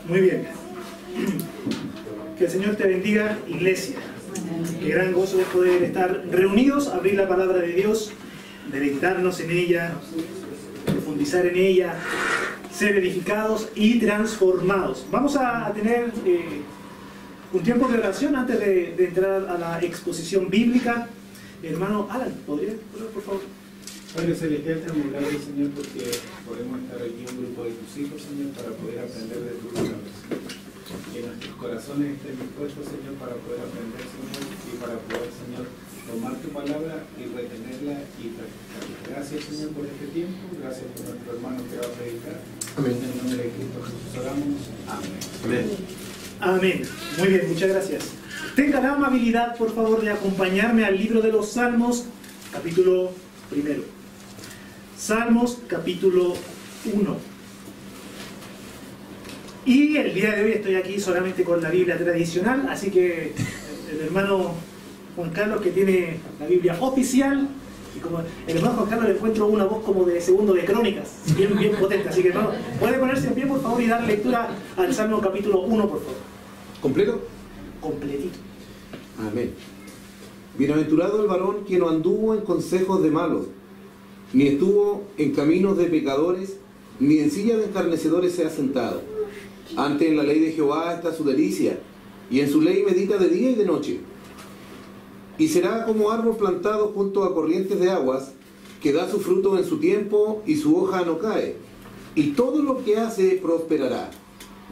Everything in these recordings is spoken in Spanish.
Muy bien. Que el Señor te bendiga, iglesia. Qué gran gozo es poder estar reunidos, abrir la palabra de Dios, deleitarnos en ella, profundizar en ella, ser edificados y transformados. Vamos a tener un tiempo de oración antes de entrar a la exposición bíblica. Hermano Alan, ¿podría poner, por favor? Padre Celestial, te damos gracias, Señor, porque podemos estar aquí un grupo de tus hijos, Señor, para poder aprender de tu palabra, Señor. Que nuestros corazones estén dispuestos, Señor, para poder aprender, Señor, y para poder, Señor, tomar tu palabra y retenerla y practicarla. Gracias, Señor, por este tiempo. Gracias por nuestro hermano que va a predicar. Amén. En el nombre de Cristo Jesús oramos. Amén. Amén. Amén. Muy bien, muchas gracias. Tenga la amabilidad, por favor, de acompañarme al libro de los Salmos, capítulo 1. Salmos, capítulo 1. Y el día de hoy estoy aquí solamente con la Biblia tradicional, así que el hermano Juan Carlos, que tiene la Biblia oficial, y como el hermano Juan Carlos le encuentro una voz como de segundo de Crónicas, bien potente, así que hermano, puede ponerse en pie, por favor, y dar lectura al Salmo capítulo 1, por favor. ¿Completo? Completito. Amén. Bienaventurado el varón que no anduvo en consejos de malos, ni estuvo en caminos de pecadores, ni en silla de escarnecedores se ha sentado. Antes en la ley de Jehová está su delicia, y en su ley medita de día y de noche. Y será como árbol plantado junto a corrientes de aguas, que da su fruto en su tiempo, y su hoja no cae. Y todo lo que hace prosperará.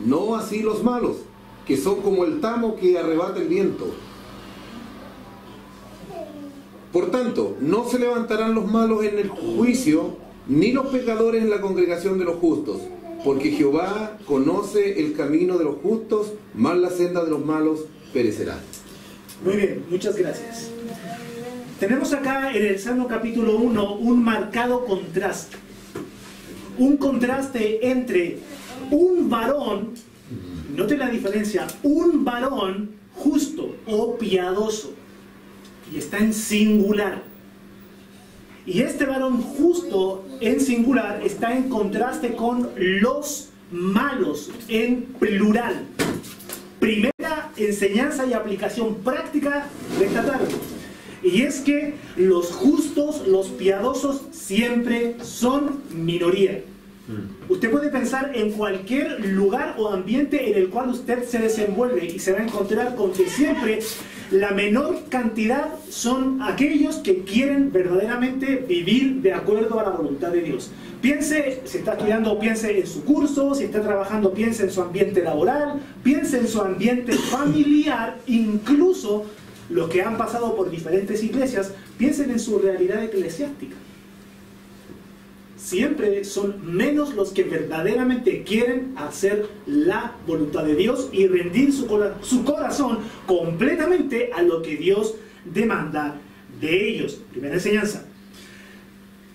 No así los malos, que son como el tamo que arrebata el viento. Por tanto, no se levantarán los malos en el juicio, ni los pecadores en la congregación de los justos, porque Jehová conoce el camino de los justos, mas la senda de los malos perecerá. Muy bien, muchas gracias. Tenemos acá en el Salmo capítulo 1 un marcado contraste. Un contraste entre un varón, note la diferencia, un varón justo o piadoso. Y está en singular. Y este varón justo en singular está en contraste con los malos en plural. Primera enseñanza y aplicación práctica de esta tarde. Y es que los justos, los piadosos, siempre son minoría. Usted puede pensar en cualquier lugar o ambiente en el cual usted se desenvuelve y se va a encontrar con que siempre la menor cantidad son aquellos que quieren verdaderamente vivir de acuerdo a la voluntad de Dios. Piense, si está estudiando, piense en su curso, si está trabajando, piense en su ambiente laboral, piense en su ambiente familiar, incluso los que han pasado por diferentes iglesias, piensen en su realidad eclesiástica. Siempre son menos los que verdaderamente quieren hacer la voluntad de Dios y rendir su corazón completamente a lo que Dios demanda de ellos. Primera enseñanza.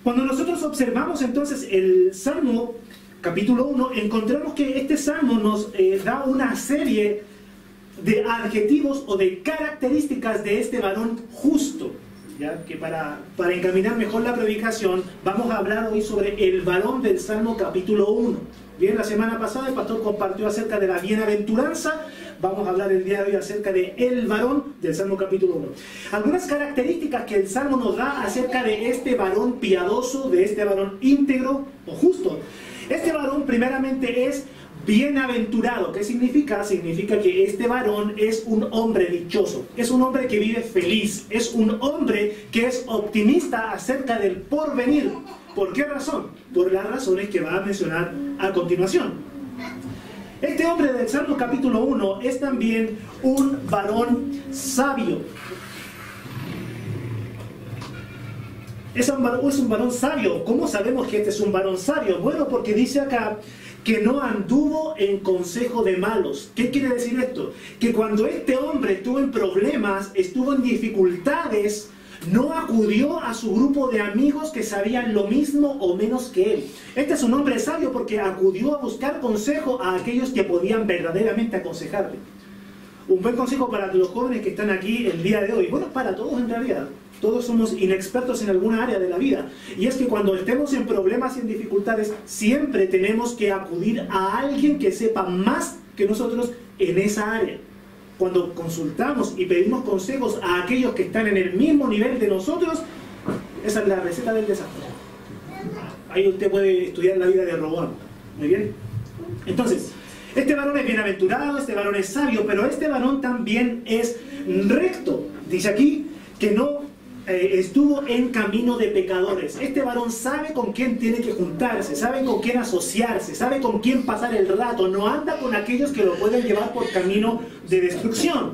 Cuando nosotros observamos entonces el Salmo capítulo 1, encontramos que este Salmo nos da una serie de adjetivos o de características de este varón justo. ¿Ya? Que para encaminar mejor la predicación, vamos a hablar hoy sobre el varón del Salmo capítulo 1. Bien, la semana pasada el pastor compartió acerca de la bienaventuranza. Vamos a hablar el día de hoy acerca de el varón del Salmo capítulo 1. Algunas características que el Salmo nos da acerca de este varón piadoso, de este varón íntegro o justo. Este varón primeramente es bienaventurado. ¿Qué significa? Significa que este varón es un hombre dichoso, es un hombre que vive feliz, es un hombre que es optimista acerca del porvenir. ¿Por qué razón? Por las razones que va a mencionar a continuación. Este hombre del Salmo capítulo 1 es también un varón sabio. Es un varón sabio. ¿Cómo sabemos que este es un varón sabio? Bueno, porque dice acá que no anduvo en consejo de malos. ¿Qué quiere decir esto? Que cuando este hombre estuvo en problemas, estuvo en dificultades, no acudió a su grupo de amigos que sabían lo mismo o menos que él. Este es un hombre sabio porque acudió a buscar consejo a aquellos que podían verdaderamente aconsejarle. Un buen consejo para los jóvenes que están aquí el día de hoy, bueno, para todos en realidad. Todos somos inexpertos en alguna área de la vida. Y es que cuando estemos en problemas y en dificultades, siempre tenemos que acudir a alguien que sepa más que nosotros en esa área. Cuando consultamos y pedimos consejos a aquellos que están en el mismo nivel de nosotros, esa es la receta del desastre. Ahí usted puede estudiar la vida de Roboam. Muy bien. Entonces, este varón es bienaventurado, este varón es sabio, pero este varón también es recto. Dice aquí que no estuvo en camino de pecadores. Este varón sabe con quién tiene que juntarse, sabe con quién asociarse, sabe con quién pasar el rato, no anda con aquellos que lo pueden llevar por camino de destrucción.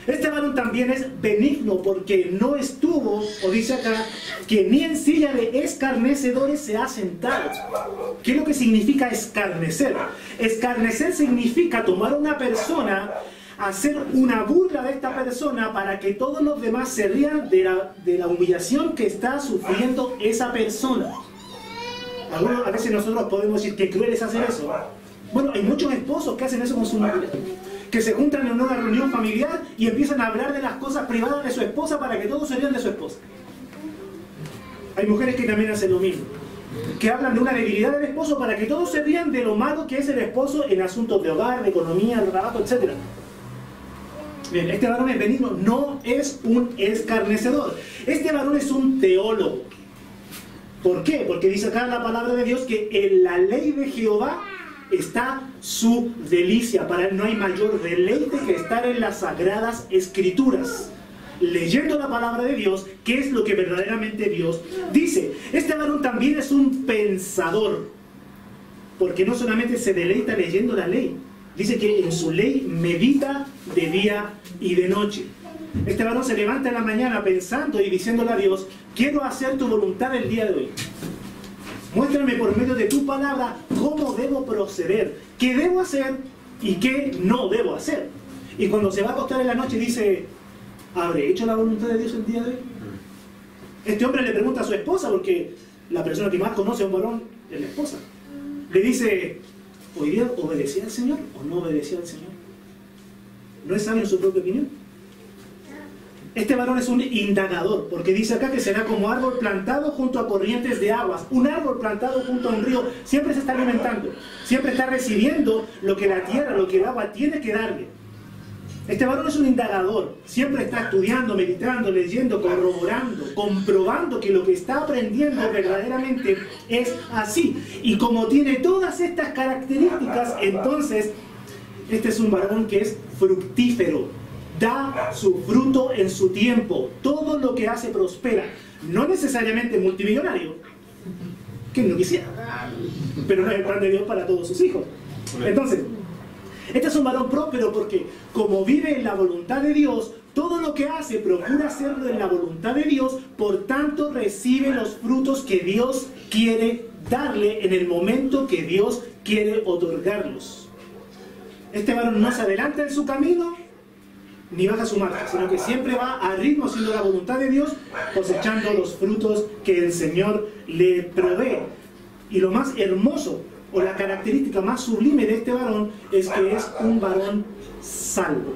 Este varón también es benigno porque no estuvo, o dice acá, que ni en silla de escarnecedores se ha sentado. ¿Qué es lo que significa escarnecer? Escarnecer significa tomar a una persona, hacer una burla de esta persona para que todos los demás se rían de la humillación que está sufriendo esa persona. A veces nosotros podemos decir que cruel es hacer eso. Bueno, hay muchos esposos que hacen eso con su mujer, que se juntan en una reunión familiar y empiezan a hablar de las cosas privadas de su esposa para que todos se rían de su esposa. Hay mujeres que también hacen lo mismo, que hablan de una debilidad del esposo para que todos se rían de lo malo que es el esposo en asuntos de hogar, de economía, de trabajo, etc. Bien, este varón es benigno, no es un escarnecedor. Este varón es un teólogo. ¿Por qué? Porque dice acá la palabra de Dios que en la ley de Jehová está su delicia. Para él no hay mayor deleite que estar en las sagradas escrituras, leyendo la palabra de Dios, que es lo que verdaderamente Dios dice. Este varón también es un pensador, porque no solamente se deleita leyendo la ley, dice que en su ley medita de día y de noche. Este varón se levanta en la mañana pensando y diciéndole a Dios: quiero hacer tu voluntad el día de hoy. Muéstrame por medio de tu palabra cómo debo proceder, qué debo hacer y qué no debo hacer. Y cuando se va a acostar en la noche dice: ¿habré hecho la voluntad de Dios el día de hoy? Este hombre le pregunta a su esposa, porque la persona que más conoce a un varón es la esposa. Le dice: ¿hoy día obedecía al Señor o no obedecía al Señor? ¿No es sabio en su propia opinión? Este varón es un indagador, porque dice acá que será como árbol plantado junto a corrientes de aguas. Un árbol plantado junto a un río siempre se está alimentando, siempre está recibiendo lo que la tierra, lo que el agua tiene que darle. Este varón es un indagador, siempre está estudiando, meditando, leyendo, corroborando, comprobando que lo que está aprendiendo verdaderamente es así. Y como tiene todas estas características, entonces este es un varón que es fructífero. Da su fruto en su tiempo. Todo lo que hace prospera. No necesariamente multimillonario, que no quisiera, pero no es el plan de Dios para todos sus hijos. Entonces, este es un varón próspero porque como vive en la voluntad de Dios, todo lo que hace procura hacerlo en la voluntad de Dios, por tanto recibe los frutos que Dios quiere darle en el momento que Dios quiere otorgarlos. Este varón no se adelanta en su camino ni baja su marcha, sino que siempre va a ritmo haciendo la voluntad de Dios, cosechando los frutos que el Señor le provee. Y lo más hermoso, o la característica más sublime de este varón, es que es un varón salvo,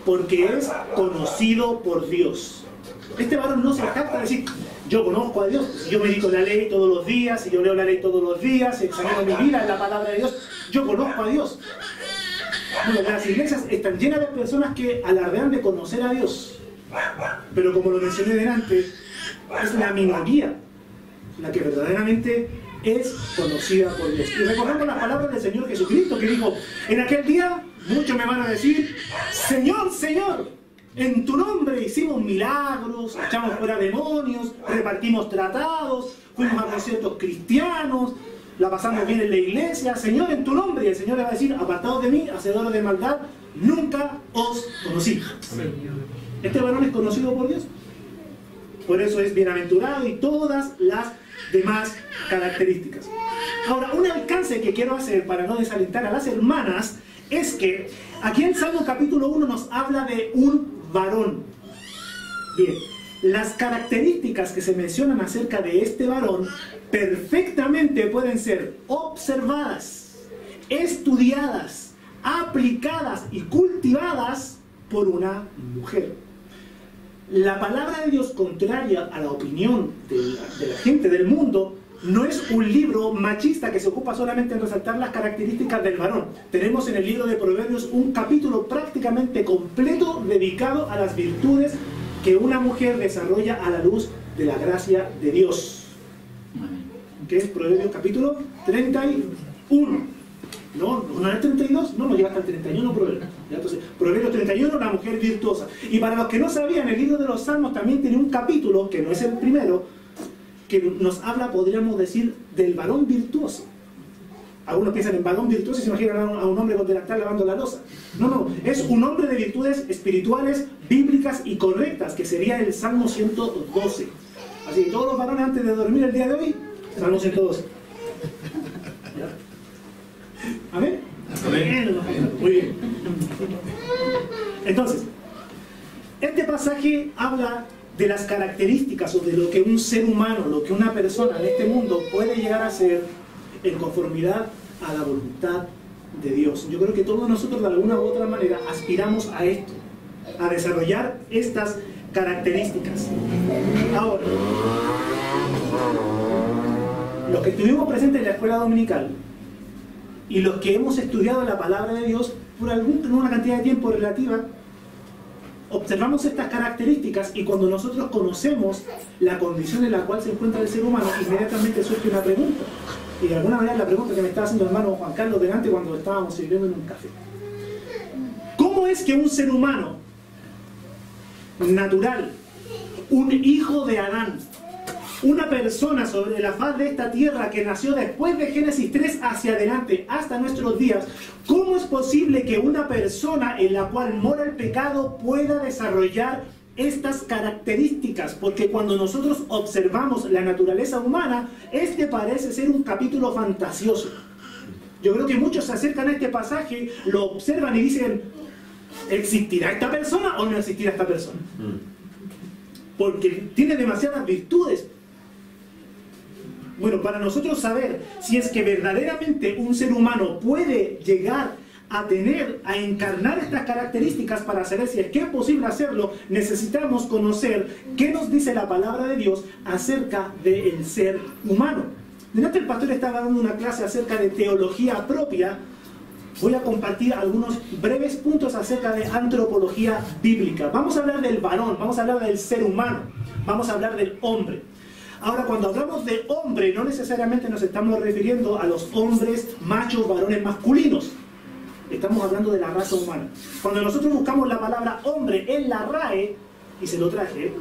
porque es conocido por Dios. Este varón no se jacta de decir: yo conozco a Dios, yo medito la ley todos los días, y yo leo la ley todos los días, examino mi vida en la palabra de Dios, yo conozco a Dios. Bueno, las iglesias están llenas de personas que alardean de conocer a Dios, pero como lo mencioné delante, es la minoría la que verdaderamente es conocida por Dios. Y recordamos las palabras del Señor Jesucristo, que dijo: en aquel día muchos me van a decir: Señor, Señor, en tu nombre hicimos milagros, echamos fuera demonios, repartimos tratados, fuimos a conciertos cristianos, la pasamos bien en la iglesia, Señor, en tu nombre. Y el Señor le va a decir: apartados de mí, hacedores de maldad, nunca os conocí. Amén. Este varón es conocido por Dios, por eso es bienaventurado y todas las demás características. Ahora, un alcance que quiero hacer para no desalentar a las hermanas es que aquí en Salmo capítulo 1 nos habla de un varón. Bien, las características que se mencionan acerca de este varón perfectamente pueden ser observadas, estudiadas, aplicadas y cultivadas por una mujer. La palabra de Dios, contraria a la opinión de la gente del mundo, no es un libro machista que se ocupa solamente en resaltar las características del varón. Tenemos en el libro de Proverbios un capítulo prácticamente completo dedicado a las virtudes que una mujer desarrolla a la luz de la gracia de Dios. Que es Proverbios capítulo 31. No es 32, no llega hasta el 31 Proverbios. Entonces, Proverbios 31, la mujer virtuosa. Y para los que no sabían, el libro de los Salmos también tiene un capítulo, que no es el primero, que nos habla, podríamos decir, del varón virtuoso. Algunos piensan en varón virtuoso y se imaginan a un hombre con delantal lavando la loza. No, es un hombre de virtudes espirituales, bíblicas y correctas, que sería el Salmo 112. Así que todos los varones antes de dormir el día de hoy, Salmo 112. ¿Ya? ¿Amén? Amén. Muy bien. Entonces, este pasaje habla de las características o de lo que un ser humano, lo que una persona en este mundo puede llegar a ser en conformidad a la voluntad de Dios. Yo creo que todos nosotros de alguna u otra manera aspiramos a esto, a desarrollar estas características. Ahora, los que estuvimos presentes en la escuela dominical y los que hemos estudiado la palabra de Dios por una cantidad de tiempo relativa, observamos estas características y cuando nosotros conocemos la condición en la cual se encuentra el ser humano, inmediatamente surge una pregunta. Y de alguna manera la pregunta que me estaba haciendo el hermano Juan Carlos delante cuando estábamos sirviendo en un café. ¿Cómo es que un ser humano natural, un hijo de Adán, una persona sobre la faz de esta tierra que nació después de Génesis 3 hacia adelante hasta nuestros días, cómo es posible que una persona en la cual mora el pecado pueda desarrollar estas características? Porque cuando nosotros observamos la naturaleza humana, este parece ser un capítulo fantasioso. Yo creo que muchos se acercan a este pasaje, lo observan y dicen, ¿existirá esta persona o no existirá esta persona? Porque tiene demasiadas virtudes. Bueno, para nosotros saber si es que verdaderamente un ser humano puede llegar a encarnar estas características, para saber si es que es posible hacerlo, necesitamos conocer qué nos dice la palabra de Dios acerca del ser humano. Delante el pastor estaba dando una clase acerca de teología propia. Voy a compartir algunos breves puntos acerca de antropología bíblica. Vamos a hablar del varón, vamos a hablar del ser humano, vamos a hablar del hombre. Ahora, cuando hablamos de hombre, no necesariamente nos estamos refiriendo a los hombres machos, varones masculinos. Estamos hablando de la raza humana. Cuando nosotros buscamos la palabra hombre en la RAE, y se lo traje,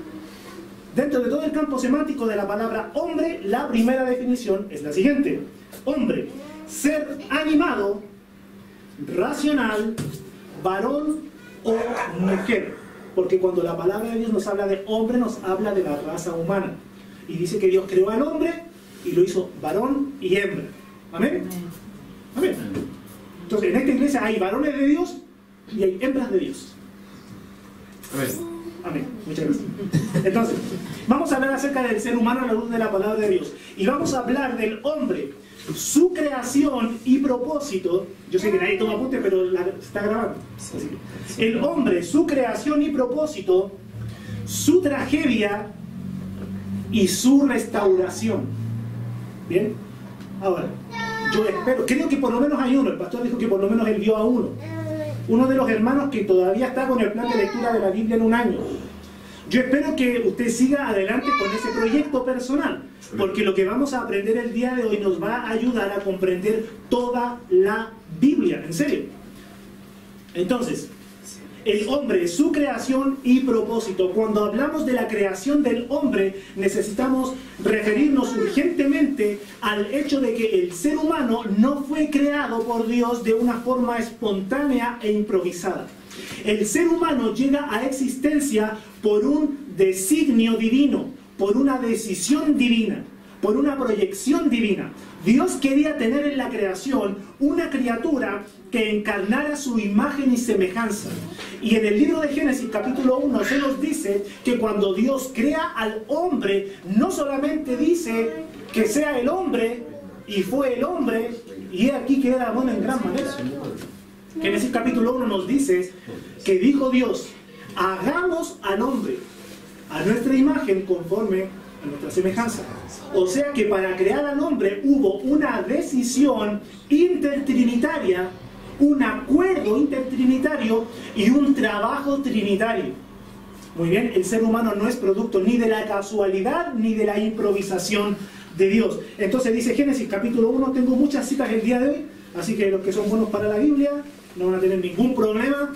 dentro de todo el campo semántico de la palabra hombre, la primera definición es la siguiente. Hombre, ser animado, racional, varón o mujer. Porque cuando la palabra de Dios nos habla de hombre, nos habla de la raza humana. Y dice que Dios creó al hombre y lo hizo varón y hembra. ¿Amén? Amén. Entonces, en esta iglesia hay varones de Dios y hay hembras de Dios. Amén. Amén. Muchas gracias. Entonces, vamos a hablar acerca del ser humano a la luz de la palabra de Dios. Y vamos a hablar del hombre, su creación y propósito. Yo sé que nadie toma apunte, pero está grabando. El hombre, su creación y propósito, su tragedia y su restauración. ¿Bien? Ahora, yo espero, creo que por lo menos hay uno, el pastor dijo que por lo menos él vio a uno de los hermanos que todavía está con el plan de lectura de la Biblia en un año. Yo espero que usted siga adelante con ese proyecto personal, porque lo que vamos a aprender el día de hoy nos va a ayudar a comprender toda la Biblia, en serio. Entonces, el hombre, su creación y propósito. Cuando hablamos de la creación del hombre, necesitamos referirnos urgentemente al hecho de que el ser humano no fue creado por Dios de una forma espontánea e improvisada. El ser humano llega a existencia por un designio divino, por una decisión divina, por una proyección divina. Dios quería tener en la creación una criatura que encarnara su imagen y semejanza. Y en el libro de Génesis capítulo 1 se nos dice que cuando Dios crea al hombre, no solamente dice que sea el hombre, y fue el hombre, y he aquí que era bueno en gran manera. Génesis capítulo 1 nos dice que dijo Dios, hagamos al hombre a nuestra imagen conforme a nuestra semejanza. O sea que para crear al hombre hubo una decisión intertrinitaria, un acuerdo intertrinitario y un trabajo trinitario. Muy bien, el ser humano no es producto ni de la casualidad ni de la improvisación de Dios. Entonces dice Génesis capítulo 1, tengo muchas citas el día de hoy, así que los que son buenos para la Biblia no van a tener ningún problema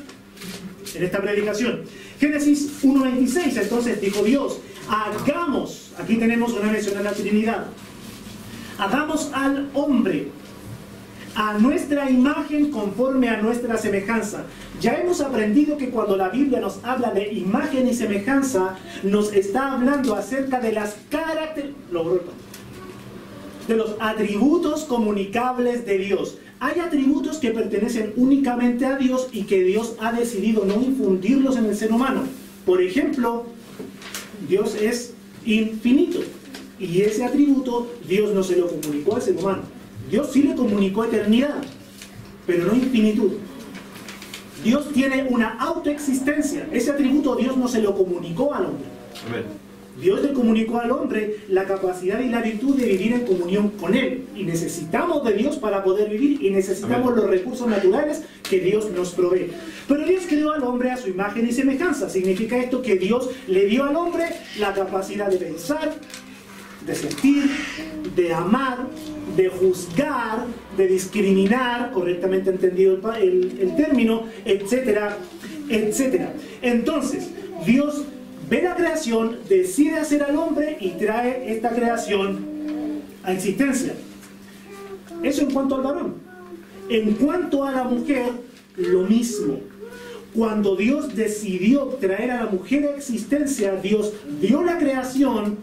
en esta predicación. Génesis 1:26, entonces dijo Dios, hagamos, aquí tenemos una mención a la Trinidad, hagamos al hombre a nuestra imagen conforme a nuestra semejanza. Ya hemos aprendido que cuando la Biblia nos habla de imagen y semejanza, nos está hablando acerca de las de los atributos comunicables de Dios. Hay atributos que pertenecen únicamente a Dios y que Dios ha decidido no infundirlos en el ser humano. Por ejemplo, Dios es infinito y ese atributo Dios no se lo comunicó al ser humano. Dios sí le comunicó eternidad, pero no infinitud. Dios tiene una autoexistencia. Ese atributo Dios no se lo comunicó al hombre. Amén. Dios le comunicó al hombre la capacidad y la virtud de vivir en comunión con Él. Y necesitamos de Dios para poder vivir y necesitamos Amén. los recursos naturales que Dios nos provee. Pero Dios creó al hombre a su imagen y semejanza. Significa esto que Dios le dio al hombre la capacidad de pensar, de sentir, de amar, de juzgar, de discriminar, correctamente entendido el término, etcétera, etcétera. Entonces, Dios ve la creación, decide hacer al hombre y trae esta creación a existencia. Eso en cuanto al varón. En cuanto a la mujer, lo mismo. Cuando Dios decidió traer a la mujer a existencia, Dios vio la creación,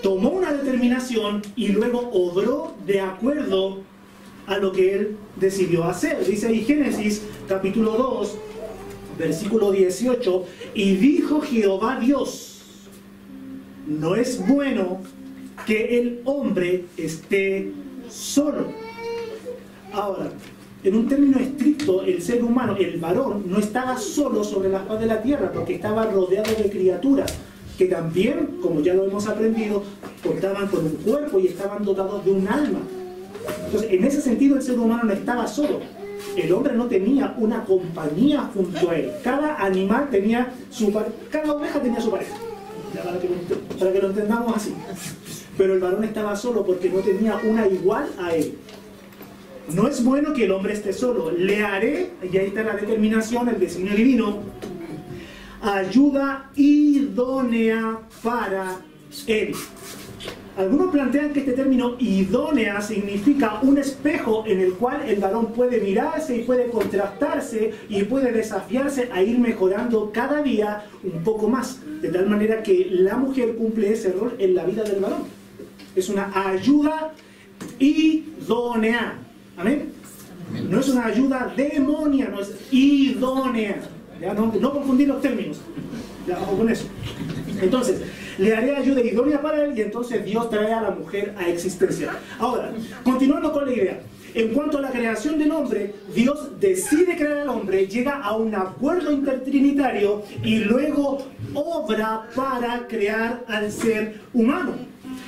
tomó una determinación y luego obró de acuerdo a lo que Él decidió hacer. Dice ahí Génesis capítulo 2, versículo 18, y dijo Jehová Dios, no es bueno que el hombre esté solo. Ahora, en un término estricto, el ser humano, el varón, no estaba solo sobre la faz de la tierra, porque estaba rodeado de criaturas que también, como ya lo hemos aprendido, contaban con un cuerpo y estaban dotados de un alma. Entonces, en ese sentido, el ser humano no estaba solo. El hombre no tenía una compañía junto a él. Cada animal tenía su pareja, cada oveja tenía su pareja. Para que lo entendamos así. Pero el varón estaba solo porque no tenía una igual a él. No es bueno que el hombre esté solo. Le haré, y ahí está la determinación, el designio divino, ayuda idónea para él. Algunos plantean que este término idónea significa un espejo en el cual el varón puede mirarse y puede contrastarse y puede desafiarse a ir mejorando cada día un poco más, de tal manera que la mujer cumple ese rol en la vida del varón. Es una ayuda idónea. ¿Amén? No es una ayuda demonia, no es idónea. Ya no confundir los términos. Ya, ojo con eso. Entonces, le haré ayuda idónea para él y entonces Dios trae a la mujer a existencia. Ahora, continuando con la idea. En cuanto a la creación del hombre, Dios decide crear al hombre, llega a un acuerdo intertrinitario y luego obra para crear al ser humano.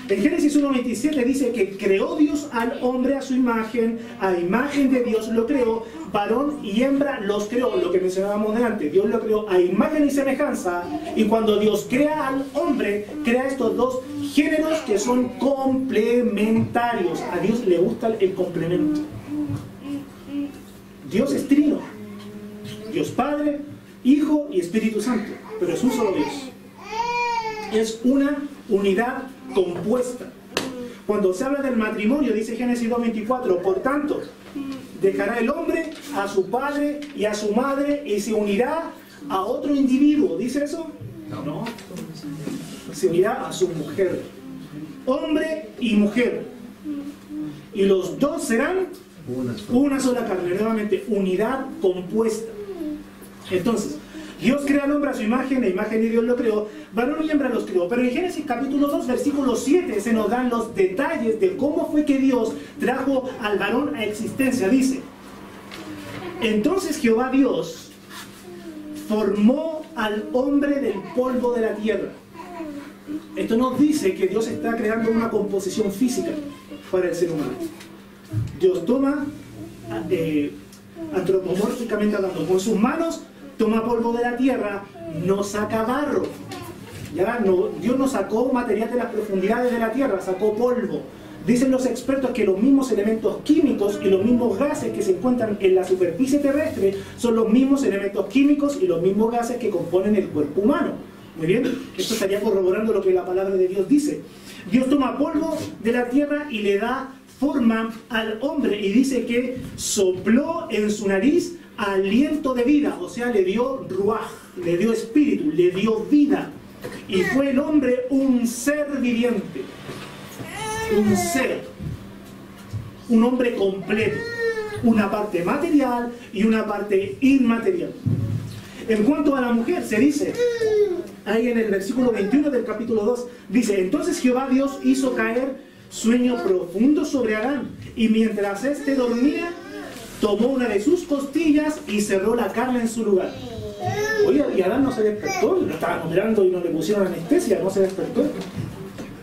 En Génesis 1:27 dice que creó Dios al hombre a su imagen, a imagen de Dios lo creó, varón y hembra los creó, lo que mencionábamos delante. Dios lo creó a imagen y semejanza, y cuando Dios crea al hombre, crea estos dos géneros que son complementarios. A Dios le gusta el complemento. Dios es trino, Dios Padre, Hijo y Espíritu Santo, pero es un solo Dios. Es una unidad compuesta. Cuando se habla del matrimonio, dice Génesis 2:24, por tanto, dejará el hombre a su padre y a su madre y se unirá a otro individuo. ¿Dice eso? No. Se unirá a su mujer. Hombre y mujer. Y los dos serán una sola carne. Nuevamente, unidad compuesta. Entonces, Dios crea al hombre a su imagen, la imagen de Dios lo creó, varón y hembra los creó. Pero en Génesis capítulo 2, versículo 7, se nos dan los detalles de cómo fue que Dios trajo al varón a existencia. Dice, entonces Jehová Dios formó al hombre del polvo de la tierra. esto nos dice que Dios está creando una composición física para el ser humano. Dios toma, antropomórficamente hablando, con sus manos, toma polvo de la tierra, no saca barro. ¿Ya? No, Dios no sacó material de las profundidades de la tierra, sacó polvo. Dicen los expertos que los mismos elementos químicos y los mismos gases que se encuentran en la superficie terrestre son los mismos elementos químicos y los mismos gases que componen el cuerpo humano. Muy bien, esto estaría corroborando lo que la palabra de Dios dice. Dios toma polvo de la tierra y le da forma al hombre y dice que sopló en su nariz aliento de vida, o sea, le dio ruaj, le dio espíritu, le dio vida. Y fue el hombre un ser viviente, un ser, un hombre completo, una parte material y una parte inmaterial. En cuanto a la mujer, se dice, ahí en el versículo 21 del capítulo 2, dice, entonces Jehová Dios hizo caer sueño profundo sobre Adán, y mientras éste dormía, tomó una de sus costillas y cerró la carne en su lugar. Oye, y Adán no se despertó, lo estaban mirando y no le pusieron anestesia, no se despertó.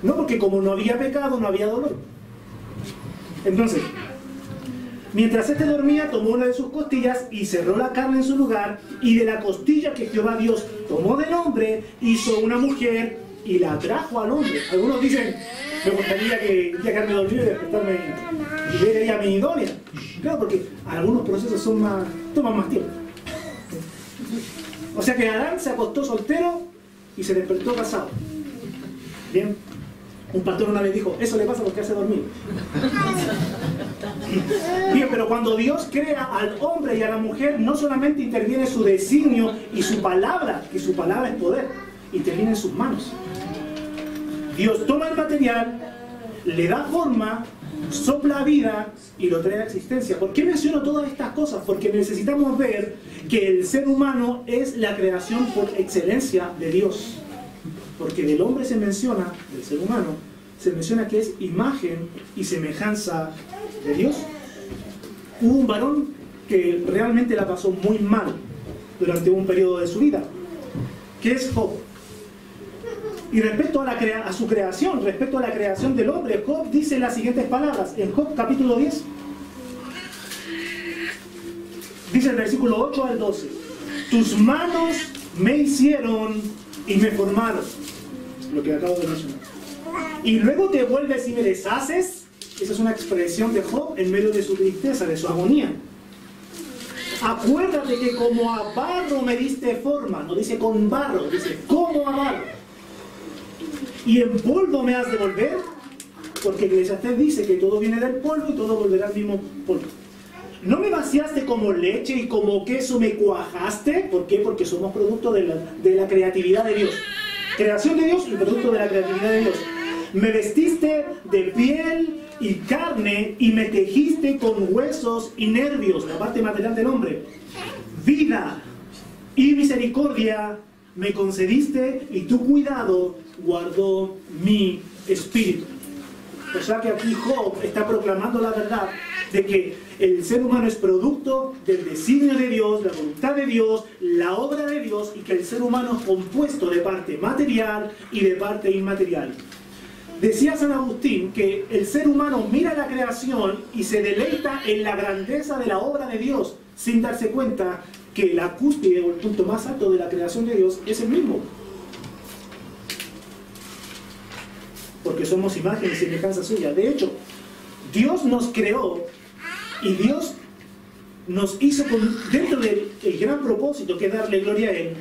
No, porque como no había pecado, no había dolor. Entonces, mientras éste dormía, tomó una de sus costillas y cerró la carne en su lugar, y de la costilla que Jehová Dios tomó del hombre, hizo una mujer y la trajo al hombre. Algunos dicen, me gustaría que quedarme dormido y despertarme y ver ahí a mi idónea. Claro, porque algunos procesos toman más tiempo. O sea que Adán se acostó soltero y se despertó casado. Bien. Un pastor una vez dijo, eso le pasa porque hace dormir. Bien, pero cuando Dios crea al hombre y a la mujer, no solamente interviene su designio y su palabra, que su palabra es poder, interviene en sus manos. Dios toma el material, le da forma, sopla vida y lo trae a existencia. ¿Por qué menciono todas estas cosas? Porque necesitamos ver que el ser humano es la creación por excelencia de Dios. Porque del hombre se menciona, del ser humano, se menciona que es imagen y semejanza de Dios. Hubo un varón que realmente la pasó muy mal durante un periodo de su vida, que es Job. Y respecto a su creación, respecto a la creación del hombre, Job dice las siguientes palabras. En Job capítulo 10, dice el versículo 8 al 12. Tus manos me hicieron y me formaron. Lo que acabo de mencionar. Y luego te vuelves y me deshaces. Esa es una expresión de Job en medio de su tristeza, de su agonía. Acuérdate que como a barro me diste forma. No dice con barro, dice como a barro. Y en polvo me has de volver. Porque Eclesiastés dice que todo viene del polvo y todo volverá al mismo polvo. ¿No me vaciaste como leche y como queso me cuajaste? ¿Por qué? Porque somos producto de la creatividad de Dios. Creación de Dios y producto de la creatividad de Dios. Me vestiste de piel y carne y me tejiste con huesos y nervios, la parte material del hombre. Vida y misericordia me concediste y tu cuidado guardó mi espíritu. O sea que aquí Job está proclamando la verdad de que el ser humano es producto del designio de Dios, la voluntad de Dios, la obra de Dios, y que el ser humano es compuesto de parte material y de parte inmaterial. Decía San Agustín que el ser humano mira la creación y se deleita en la grandeza de la obra de Dios, sin darse cuenta que la cúspide o el punto más alto de la creación de Dios es el mismo. Porque somos imagen y semejanza suya. De hecho, Dios nos creó y Dios nos hizo dentro del gran propósito que es darle gloria a Él.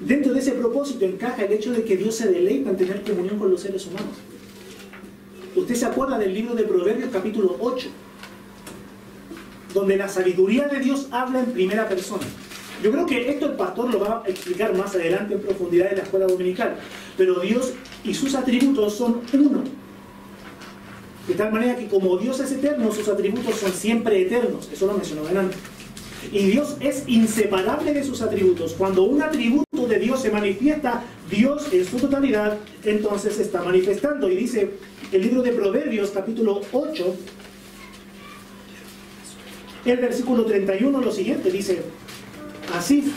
Dentro de ese propósito encaja el hecho de que Dios se deleita en tener comunión con los seres humanos. Usted se acuerda del libro de Proverbios capítulo 8, donde la sabiduría de Dios habla en primera persona. Yo creo que esto el pastor lo va a explicar más adelante en profundidad en la escuela dominical. Pero Dios y sus atributos son uno. De tal manera que como Dios es eterno, sus atributos son siempre eternos. Eso lo mencionó delante. Y Dios es inseparable de sus atributos. Cuando un atributo de Dios se manifiesta, Dios en su totalidad, entonces se está manifestando. Y dice el libro de Proverbios, capítulo 8, el versículo 31, lo siguiente, dice así: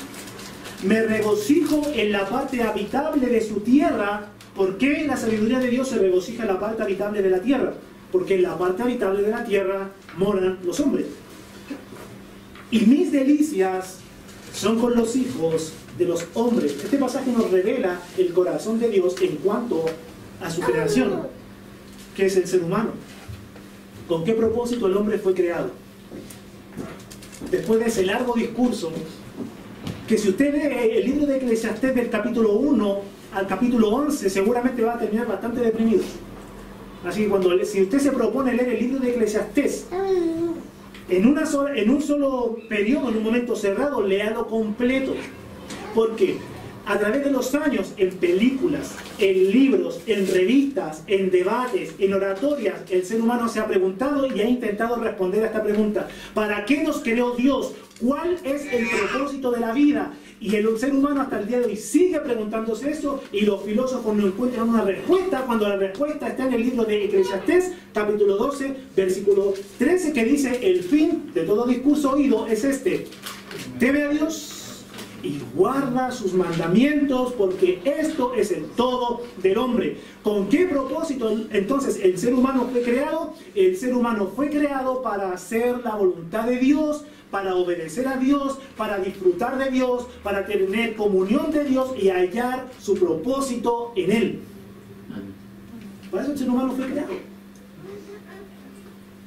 Me regocijo en la parte habitable de su tierra. ¿Por qué la sabiduría de Dios se regocija en la parte habitable de la tierra? Porque en la parte habitable de la tierra moran los hombres. Y mis delicias son con los hijos de los hombres. Este pasaje nos revela el corazón de Dios en cuanto a su creación, que es el ser humano. ¿Con qué propósito el hombre fue creado? Después de ese largo discurso, que si usted lee el libro de Eclesiastés del capítulo 1 al capítulo 11, seguramente va a terminar bastante deprimido. Así que si usted se propone leer el libro de Eclesiastés en un solo periodo, en un momento cerrado, léalo completo. Porque a través de los años, en películas, en libros, en revistas, en debates, en oratorias, el ser humano se ha preguntado y ha intentado responder a esta pregunta: ¿para qué nos creó Dios? ¿Cuál es el propósito de la vida? Y el ser humano hasta el día de hoy sigue preguntándose eso, y los filósofos no encuentran una respuesta, cuando la respuesta está en el libro de Eclesiastés, capítulo 12, versículo 13, que dice: el fin de todo discurso oído es este: teme a Dios y guarda sus mandamientos, porque esto es el todo del hombre. ¿Con qué propósito entonces el ser humano fue creado? El ser humano fue creado para hacer la voluntad de Dios, para obedecer a Dios, para disfrutar de Dios, para tener comunión de Dios y hallar su propósito en Él. Para eso el ser humano fue creado.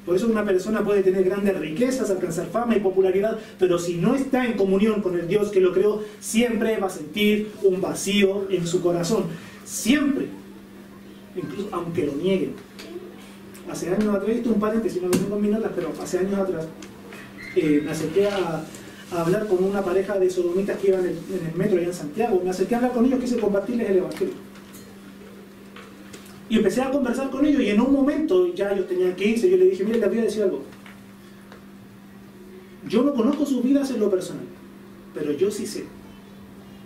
Por eso una persona puede tener grandes riquezas, alcanzar fama y popularidad, pero si no está en comunión con el Dios que lo creó, siempre va a sentir un vacío en su corazón. Siempre. Incluso aunque lo nieguen. Hace años atrás, esto es un paréntesis, no lo tengo en mis notas, pero hace años atrás me acerqué a hablar con una pareja de sodomitas que iban en el metro allá en Santiago. Me acerqué a hablar con ellos, quise compartirles el evangelio. Y empecé a conversar con ellos, y en un momento ya ellos tenían que irse. Yo les dije: miren, les voy a decir algo. Yo no conozco sus vidas en lo personal, pero yo sí sé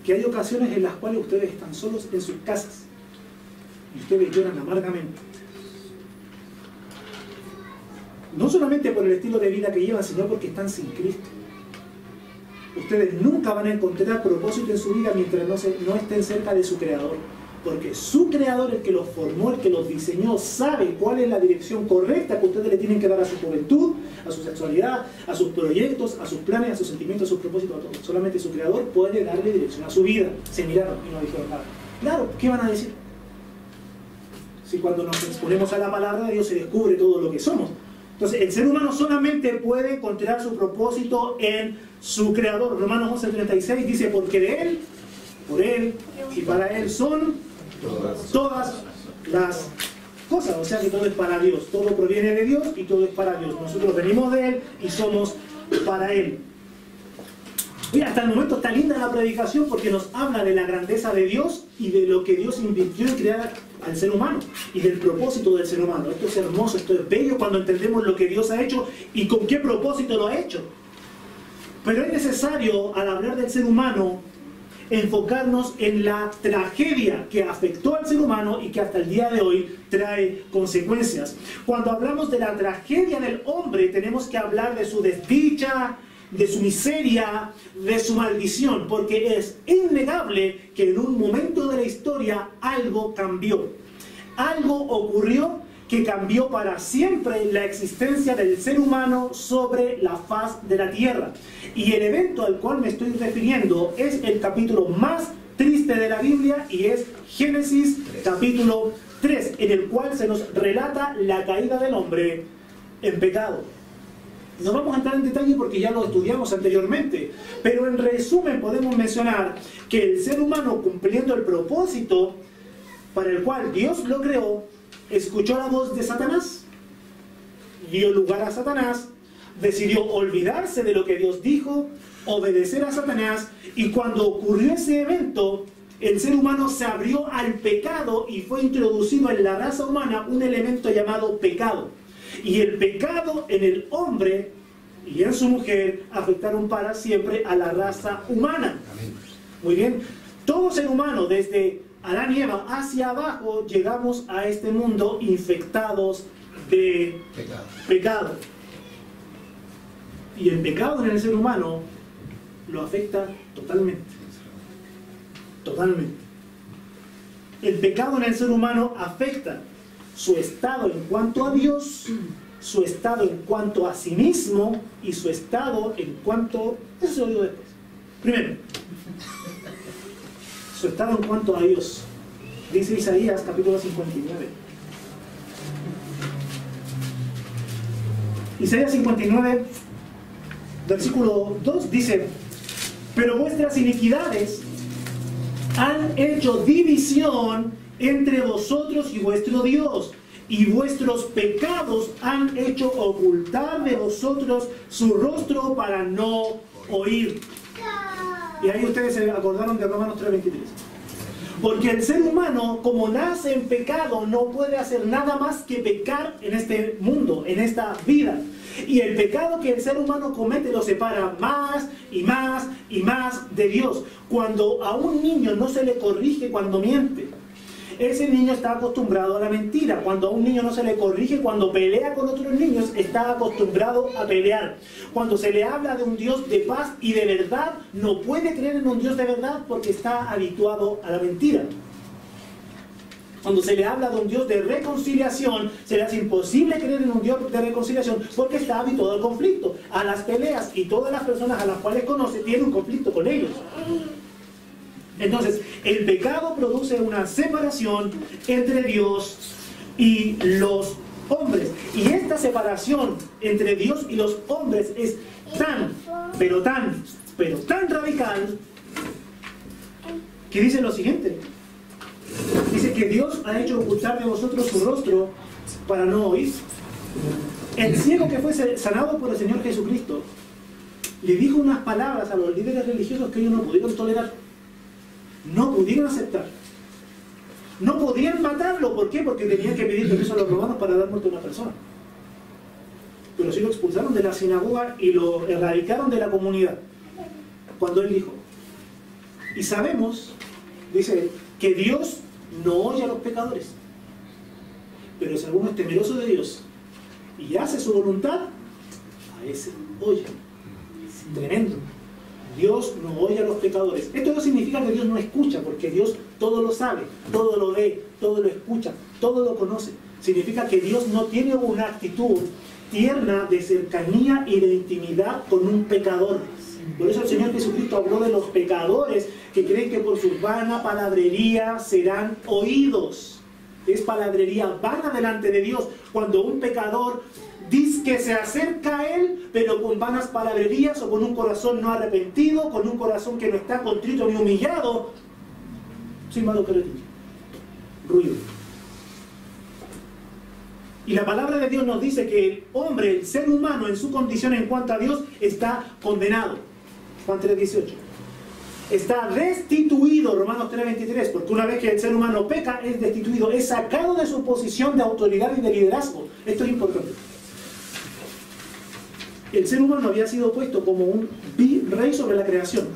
que hay ocasiones en las cuales ustedes están solos en sus casas y ustedes lloran amargamente. No solamente por el estilo de vida que llevan, sino porque están sin Cristo. Ustedes nunca van a encontrar propósito en su vida mientras no estén cerca de su Creador. Porque su Creador, el que los formó, el que los diseñó, sabe cuál es la dirección correcta que ustedes le tienen que dar a su juventud, a su sexualidad, a sus proyectos, a sus planes, a sus sentimientos, a sus propósitos, a todo. Solamente su Creador puede darle dirección a su vida. Se miraron y no dijeron nada. Claro, ¿qué van a decir? Si cuando nos exponemos a la palabra de Dios se descubre todo lo que somos. Entonces, el ser humano solamente puede encontrar su propósito en su Creador. Romanos 11:36 dice: porque de Él, por Él y para Él son todas las cosas. O sea que todo es para Dios, todo proviene de Dios y todo es para Dios. Nosotros venimos de Él y somos para Él. Mira, hasta el momento está linda la predicación porque nos habla de la grandeza de Dios y de lo que Dios invirtió en crear al ser humano y del propósito del ser humano. Esto es hermoso, esto es bello cuando entendemos lo que Dios ha hecho y con qué propósito lo ha hecho. Pero es necesario, al hablar del ser humano, enfocarnos en la tragedia que afectó al ser humano y que hasta el día de hoy trae consecuencias. Cuando hablamos de la tragedia del hombre, tenemos que hablar de su desdicha, de su miseria, de su maldición, porque es innegable que en un momento de la historia algo cambió. Algo ocurrió que cambió para siempre la existencia del ser humano sobre la faz de la tierra. Y el evento al cual me estoy refiriendo es el capítulo más triste de la Biblia, y es Génesis capítulo 3, en el cual se nos relata la caída del hombre en pecado. No vamos a entrar en detalle porque ya lo estudiamos anteriormente, pero en resumen podemos mencionar que el ser humano, cumpliendo el propósito para el cual Dios lo creó, escuchó la voz de Satanás, dio lugar a Satanás, decidió olvidarse de lo que Dios dijo, obedecer a Satanás, y cuando ocurrió ese evento, el ser humano se abrió al pecado y fue introducido en la raza humana un elemento llamado pecado. Y el pecado en el hombre y en su mujer afectaron para siempre a la raza humana. Muy bien, todo ser humano, desde Adán y Eva hacia abajo, llegamos a este mundo infectados de pecado. Y el pecado en el ser humano lo afecta totalmente. Totalmente. El pecado en el ser humano afecta su estado en cuanto a Dios, su estado en cuanto a sí mismo y su estado en cuanto... Eso se lo digo después. Primero, su estado en cuanto a Dios. Dice Isaías capítulo 59. Isaías 59, versículo 2 dice: pero vuestras iniquidades han hecho división entre vosotros y vuestro Dios, y vuestros pecados han hecho ocultar de vosotros su rostro para no oír. Y ahí ustedes se acordaron de Romanos 3:23. Porque el ser humano, como nace en pecado, no puede hacer nada más que pecar en este mundo, en esta vida. Y el pecado que el ser humano comete lo separa más y más y más de Dios. Cuando a un niño no se le corrige cuando miente, ese niño está acostumbrado a la mentira. Cuando a un niño no se le corrige cuando pelea con otros niños, está acostumbrado a pelear. Cuando se le habla de un Dios de paz y de verdad, no puede creer en un Dios de verdad porque está habituado a la mentira. Cuando se le habla de un Dios de reconciliación, se le hace imposible creer en un Dios de reconciliación porque está habituado al conflicto, a las peleas, y todas las personas a las cuales conoce tienen un conflicto con ellos. Entonces, el pecado produce una separación entre Dios y los hombres. Y esta separación entre Dios y los hombres es tan radical que dice lo siguiente. Dice que Dios ha hecho ocultar de vosotros su rostro para no oír. El ciego que fue sanado por el Señor Jesucristo le dijo unas palabras a los líderes religiosos que ellos no pudieron tolerar. No pudieron aceptar. No podían matarlo. ¿Por qué? Porque tenían que pedir permiso a los romanos para dar muerte a una persona. Pero sí lo expulsaron de la sinagoga y lo erradicaron de la comunidad. Cuando él dijo, y sabemos, dice él, que Dios no oye a los pecadores. Pero si alguno es temeroso de Dios y hace su voluntad, a ese oye. Es tremendo. Dios no oye a los pecadores. Esto no significa que Dios no escucha, porque Dios todo lo sabe, todo lo ve, todo lo escucha, todo lo conoce. Significa que Dios no tiene una actitud tierna de cercanía y de intimidad con un pecador. Por eso el Señor Jesucristo habló de los pecadores que creen que por su vana palabrería serán oídos. Es palabrería vana delante de Dios. Cuando un pecador dice que se acerca a Él, pero con vanas palabrerías o con un corazón no arrepentido, con un corazón que no está contrito ni humillado, sin malo que retire. Ruido. Y la palabra de Dios nos dice que el hombre, el ser humano en su condición en cuanto a Dios, está condenado. Juan 3:18. Está destituido, Romanos 3:23, porque una vez que el ser humano peca, es destituido, es sacado de su posición de autoridad y de liderazgo. Esto es importante. El ser humano había sido puesto como un rey sobre la creación.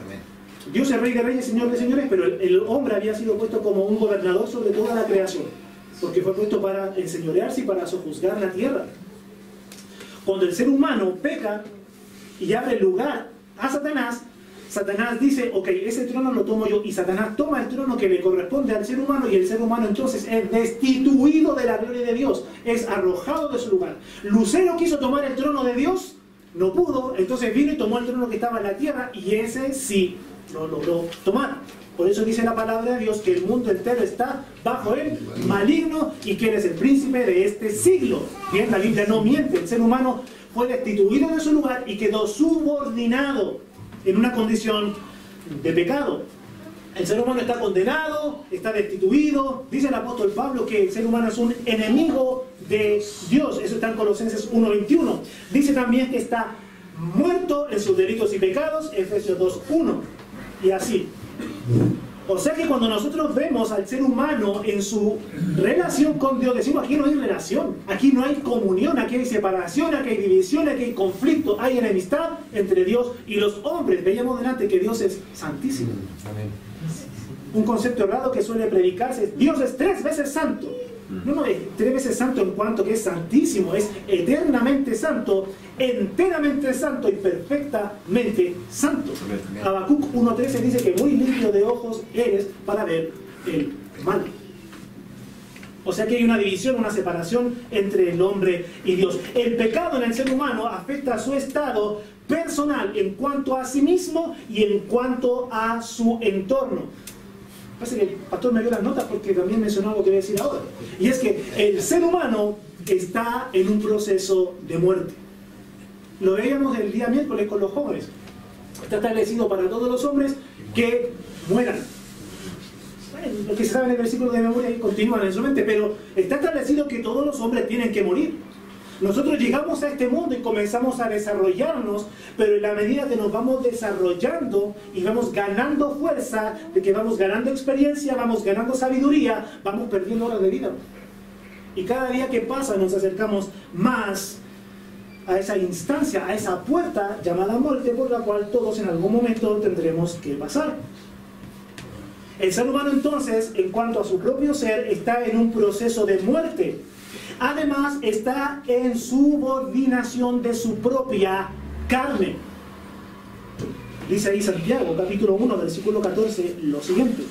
Dios es rey de reyes, señor de señores, pero el hombre había sido puesto como un gobernador sobre toda la creación, porque fue puesto para enseñorearse y para sojuzgar la tierra. Cuando el ser humano peca y abre lugar a Satanás, Satanás dice, ok, ese trono lo tomo yo, y Satanás toma el trono que le corresponde al ser humano, y el ser humano entonces es destituido de la gloria de Dios, es arrojado de su lugar. Lucero quiso tomar el trono de Dios, no pudo, entonces vino y tomó el trono que estaba en la tierra, y ese sí lo logró tomar. Por eso dice la palabra de Dios que el mundo entero está bajo el maligno y que él es el príncipe de este siglo. Bien, la Biblia no miente, el ser humano fue destituido de su lugar y quedó subordinado en una condición de pecado. El ser humano está condenado, está destituido. Dice el apóstol Pablo que el ser humano es un enemigo de Dios. Eso está en Colosenses 1:21. Dice también que está muerto en sus delitos y pecados, Efesios 2:1. Y así. O sea que cuando nosotros vemos al ser humano en su relación con Dios, decimos, aquí no hay relación, aquí no hay comunión, aquí hay separación, aquí hay división, aquí hay conflicto, hay enemistad entre Dios y los hombres. Veíamos delante que Dios es santísimo. Un concepto errado que suele predicarse es: Dios es 3 veces santo. No, es 3 veces santo en cuanto que es santísimo, es eternamente santo, enteramente santo y perfectamente santo. Habacuc 1.13 dice que muy limpio de ojos eres para ver el mal. O sea que hay una división, una separación entre el hombre y Dios. El pecado en el ser humano afecta a su estado personal en cuanto a sí mismo y en cuanto a su entorno. Parece que el pastor me dio las notas porque también mencionó algo que voy a decir ahora. Y es que el ser humano está en un proceso de muerte. Lo veíamos el día miércoles con los jóvenes. Está establecido para todos los hombres que mueran. Los que se saben el versículo de memoria y continúan en su mente, pero está establecido que todos los hombres tienen que morir. Nosotros llegamos a este mundo y comenzamos a desarrollarnos, pero en la medida que nos vamos desarrollando y vamos ganando fuerza, de que vamos ganando experiencia, vamos ganando sabiduría, vamos perdiendo horas de vida. Y cada día que pasa nos acercamos más a esa instancia, a esa puerta llamada muerte, por la cual todos en algún momento tendremos que pasar. El ser humano entonces, en cuanto a su propio ser, está en un proceso de muerte. Además, está en subordinación de su propia carne. Dice ahí Santiago, capítulo 1, versículo 14, lo siguiente.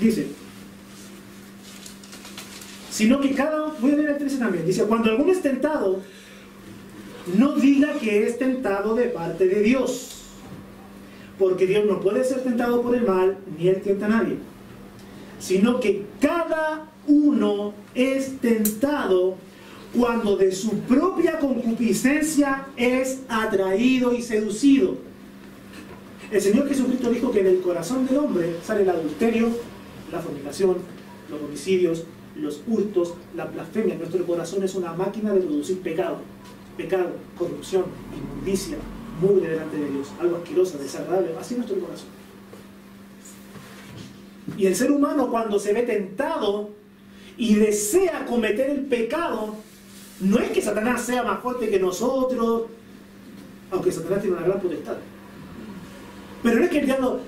Dice, sino que voy a leer el 13 también, dice, cuando alguno es tentado, no diga que es tentado de parte de Dios. Porque Dios no puede ser tentado por el mal, ni Él tienta a nadie. Sino que cada uno es tentado cuando de su propia concupiscencia es atraído y seducido. El Señor Jesucristo dijo que del corazón del hombre sale el adulterio, la fornicación, los homicidios, los hurtos, la blasfemia. Nuestro corazón es una máquina de producir pecado. Pecado, corrupción, inmundicia, mugre delante de Dios, algo asqueroso, desagradable, así es nuestro corazón. Y el ser humano, cuando se ve tentado y desea cometer el pecado, no es que Satanás sea más fuerte que nosotros, aunque Satanás tiene una gran potestad, pero no es que el diablo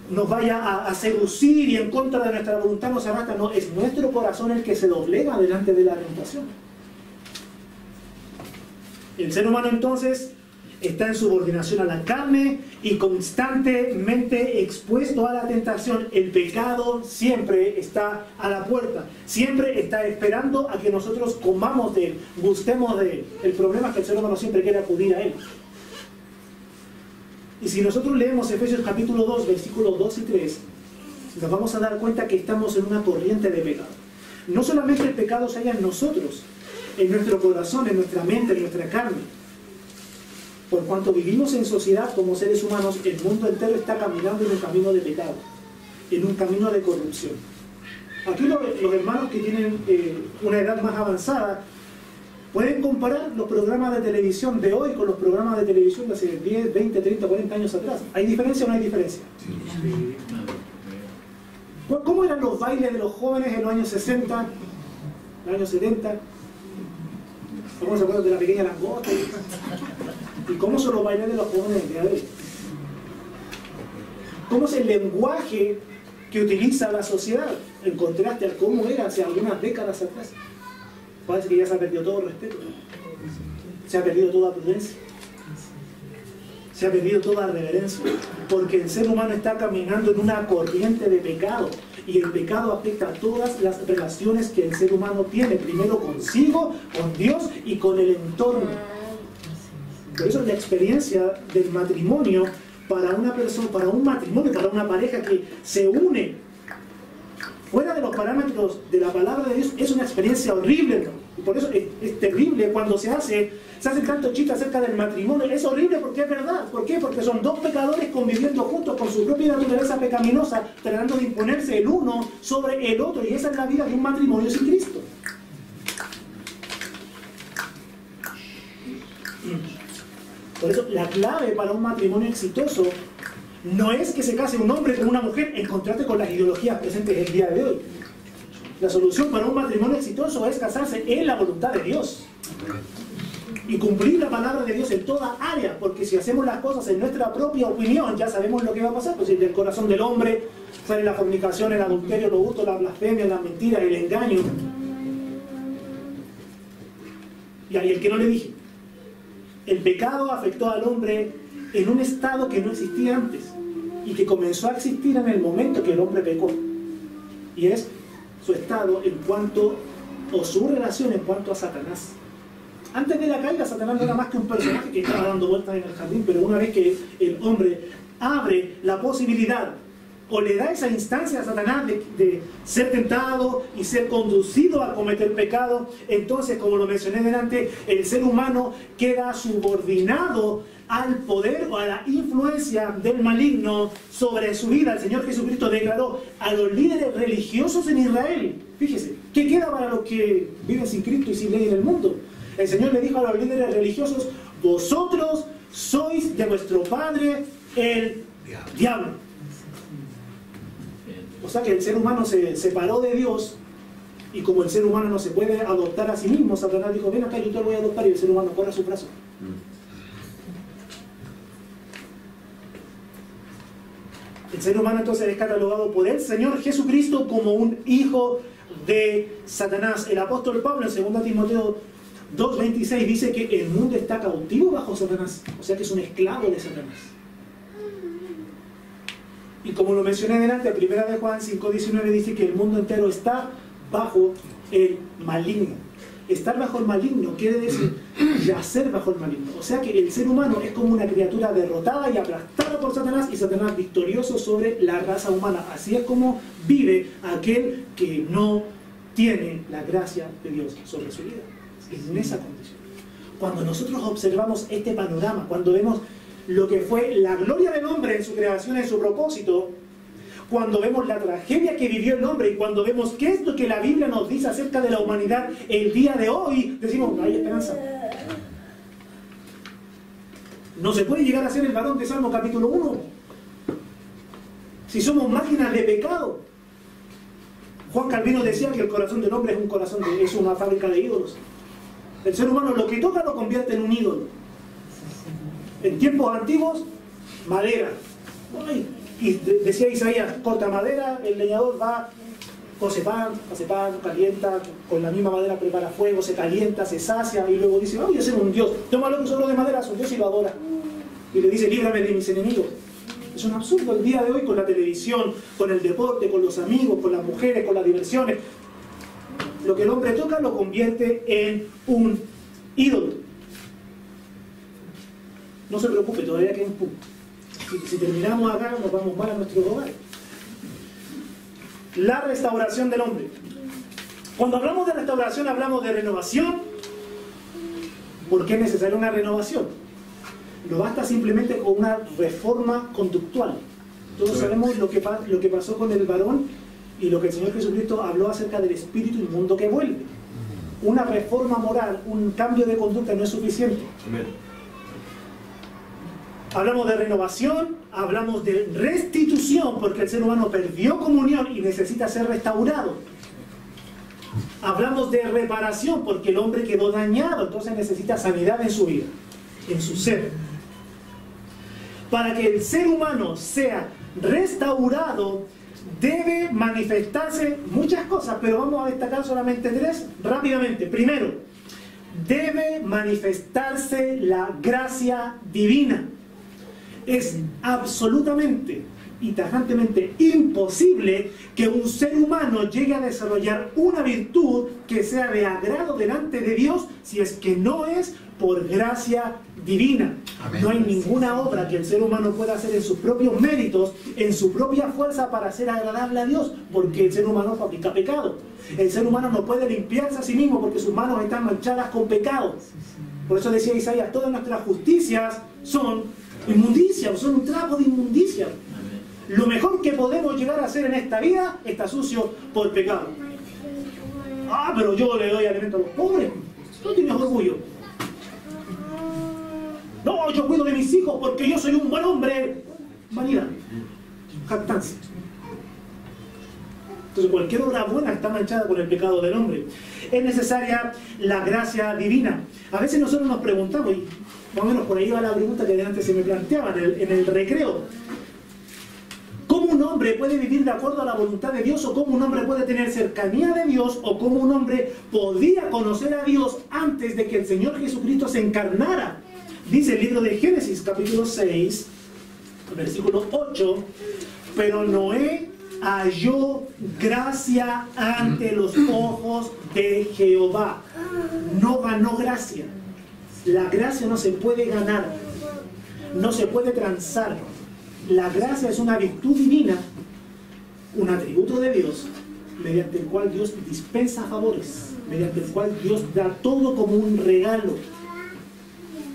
nos vaya a seducir y en contra de nuestra voluntad nos arrastra, no, es nuestro corazón el que se doblega delante de la tentación. El ser humano entonces está en subordinación a la carne y constantemente expuesto a la tentación. El pecado siempre está a la puerta, siempre está esperando a que nosotros comamos de él, gustemos de él. El problema es que el ser humano siempre quiere acudir a él. Y si nosotros leemos Efesios capítulo 2, versículos 2 y 3, nos vamos a dar cuenta que estamos en una corriente de pecado. No solamente el pecado se halla en nosotros, en nuestro corazón, en nuestra mente, en nuestra carne. Por cuanto vivimos en sociedad como seres humanos, el mundo entero está caminando en un camino de pecado, en un camino de corrupción. Aquí los hermanos que tienen una edad más avanzada pueden comparar los programas de televisión de hoy con los programas de televisión de hace 10, 20, 30, 40 años atrás. ¿Hay diferencia o no hay diferencia? Sí. ¿Cómo eran los bailes de los jóvenes en los años 60, los años 70? ¿Cómo se acuerdan de la pequeña langosta? ¿Y cómo son los bailes de los jóvenes del día de hoy? ¿Cómo es el lenguaje que utiliza la sociedad en contraste a cómo era hace algunas décadas atrás? Parece que ya se ha perdido todo respeto, ¿no? Se ha perdido toda prudencia, se ha perdido toda reverencia, porque el ser humano está caminando en una corriente de pecado, y el pecado afecta a todas las relaciones que el ser humano tiene, primero consigo, con Dios y con el entorno. Por eso la experiencia del matrimonio para una persona, para un matrimonio, para una pareja que se une fuera de los parámetros de la palabra de Dios, es una experiencia horrible, ¿no? Y por eso es terrible cuando se hace tanto chiste acerca del matrimonio. Es horrible porque es verdad. ¿Por qué? Porque son dos pecadores conviviendo juntos con su propia naturaleza pecaminosa, tratando de imponerse el uno sobre el otro, y esa es la vida de un matrimonio sin Cristo. Por eso la clave para un matrimonio exitoso no es que se case un hombre con una mujer en contraste con las ideologías presentes el día de hoy. La solución para un matrimonio exitoso es casarse en la voluntad de Dios y cumplir la palabra de Dios en toda área, porque si hacemos las cosas en nuestra propia opinión, ya sabemos lo que va a pasar. Pues si del corazón del hombre Sale la fornicación, el adulterio, los hurtos, la blasfemia, las mentiras, el engaño. Y ahí el que no le dije. El pecado afectó al hombre en un estado que no existía antes y que comenzó a existir en el momento que el hombre pecó. Y es su estado en cuanto, o su relación en cuanto a Satanás. Antes de la caída, Satanás no era más que un personaje que estaba dando vueltas en el jardín, pero una vez que el hombre abre la posibilidad o le da esa instancia a Satanás de ser tentado y ser conducido a cometer pecado, entonces, como lo mencioné delante, el ser humano queda subordinado al poder o a la influencia del maligno sobre su vida. El Señor Jesucristo declaró a los líderes religiosos en Israel, fíjese, ¿qué queda para los que viven sin Cristo y sin ley en el mundo? El Señor le dijo a los líderes religiosos: vosotros sois de vuestro padre el diablo. O sea que el ser humano se separó de Dios, y como el ser humano no se puede adoptar a sí mismo, Satanás dijo: ven acá, yo te voy a adoptar, y el ser humano corre a su brazo. El ser humano entonces es catalogado por el Señor Jesucristo como un hijo de Satanás. El apóstol Pablo en 2 Timoteo 2:26 dice que el mundo está cautivo bajo Satanás, o sea que es un esclavo de Satanás. Y como lo mencioné delante, 1 de Juan 5:19 dice que el mundo entero está bajo el maligno. Estar bajo el maligno quiere decir yacer bajo el maligno. O sea que el ser humano es como una criatura derrotada y aplastada por Satanás, y Satanás victorioso sobre la raza humana. Así es como vive aquel que no tiene la gracia de Dios sobre su vida. En esa condición. Cuando nosotros observamos este panorama, cuando vemos lo que fue la gloria del hombre en su creación, en su propósito, cuando vemos la tragedia que vivió el hombre, y cuando vemos qué es lo que la Biblia nos dice acerca de la humanidad el día de hoy, decimos: hay esperanza. No se puede llegar a ser el varón de Salmo capítulo 1 si somos máquinas de pecado. Juan Calvino decía que el corazón del hombre es una fábrica de ídolos. El ser humano lo que toca lo convierte en un ídolo. En tiempos antiguos, madera. Ay, y decía Isaías: corta madera, el leñador va, hace pan, calienta, con la misma madera prepara fuego, se calienta, se sacia, y luego dice: voy a ser un Dios. Toma lo que sobró de madera, es un Dios, y lo adora. Y le dice: líbrame de mis enemigos. Es un absurdo el día de hoy, con la televisión, con el deporte, con los amigos, con las mujeres, con las diversiones. Lo que el hombre toca lo convierte en un ídolo. No se preocupe, todavía queda un punto. Si terminamos acá, nos vamos mal a nuestro hogar. La restauración del hombre. Cuando hablamos de restauración, hablamos de renovación. ¿Por qué es necesaria una renovación? No basta simplemente con una reforma conductual. Todos sabemos lo que pasó con el varón, y lo que el Señor Jesucristo habló acerca del espíritu inmundo que vuelve. Una reforma moral, un cambio de conducta no es suficiente. Amén. Hablamos de renovación, hablamos de restitución, porque el ser humano perdió comunión y necesita ser restaurado. Hablamos de reparación, porque el hombre quedó dañado, entonces necesita sanidad en su vida, en su ser. Para que el ser humano sea restaurado, debe manifestarse muchas cosas, pero vamos a destacar solamente 3 rápidamente. Primero, debe manifestarse la gracia divina. Es absolutamente y tajantemente imposible que un ser humano llegue a desarrollar una virtud que sea de agrado delante de Dios si es que no es por gracia divina. Amén. No hay ninguna obra que el ser humano pueda hacer en sus propios méritos, en su propia fuerza, para ser agradable a Dios, porque el ser humano fabrica pecado. El ser humano no puede limpiarse a sí mismo porque sus manos están manchadas con pecado. Por eso decía Isaías: todas nuestras justicias son inmundicia, son un trapo de inmundicia. Lo mejor que podemos llegar a hacer en esta vida está sucio por pecado. Ah, pero yo le doy alimento a los pobres. No tienes orgullo. No, yo cuido de mis hijos porque yo soy un buen hombre. Vanidad, jactancia. Entonces cualquier obra buena está manchada por el pecado del hombre. Es necesaria la gracia divina. A veces nosotros nos preguntamos, y más o menos por ahí va la pregunta que antes se me planteaba en el recreo: ¿cómo un un hombre puede vivir de acuerdo a la voluntad de Dios, o cómo un hombre puede tener cercanía de Dios, o cómo un hombre podía conocer a Dios antes de que el Señor Jesucristo se encarnara. Dice el libro de Génesis, capítulo 6, versículo 8, pero Noé halló gracia ante los ojos de Jehová. No ganó gracia. La gracia no se puede ganar, no se puede transar. La gracia es una virtud divina, un atributo de Dios, mediante el cual Dios dispensa favores, mediante el cual Dios da todo como un regalo.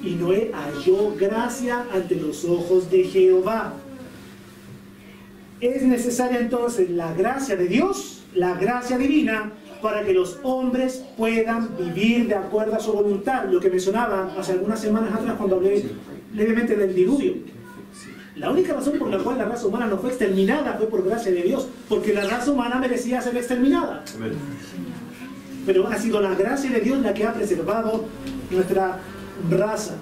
Y Noé halló gracia ante los ojos de Jehová. Es necesaria entonces la gracia de Dios, la gracia divina, para que los hombres puedan vivir de acuerdo a su voluntad. Lo que mencionaba hace algunas semanas atrás cuando hablé levemente del diluvio. La única razón por la cual la raza humana no fue exterminada fue por gracia de Dios, porque la raza humana merecía ser exterminada. Pero ha sido la gracia de Dios la que ha preservado nuestra raza.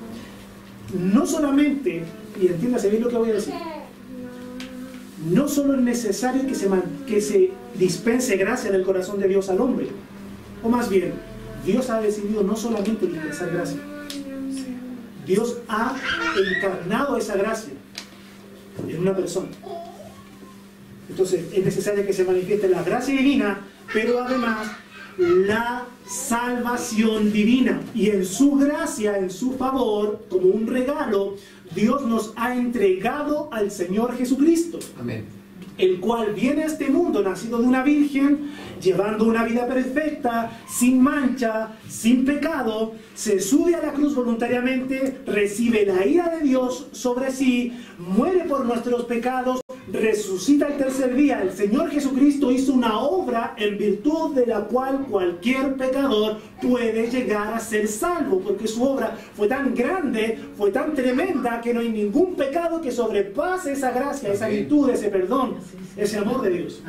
No solamente, y entiéndase bien lo que voy a decir, no solo es necesario que se dispense gracia del corazón de Dios al hombre, o más bien, Dios ha decidido no solamente dispensar gracia, Dios ha encarnado esa gracia en una persona. Entonces es necesario que se manifieste la gracia divina, pero además la salvación divina. Y en su gracia, en su favor, como un regalo, Dios nos ha entregado al Señor Jesucristo. Amén. El cual viene a este mundo nacido de una virgen, llevando una vida perfecta, sin mancha, sin pecado, se sube a la cruz voluntariamente, recibe la ira de Dios sobre sí, muere por nuestros pecados, resucita el tercer día. El Señor Jesucristo hizo una obra en virtud de la cual cualquier pecador puede llegar a ser salvo, porque su obra fue tan grande, fue tan tremenda, que no hay ningún pecado que sobrepase esa gracia, esa virtud, ese perdón, ese amor de Dios.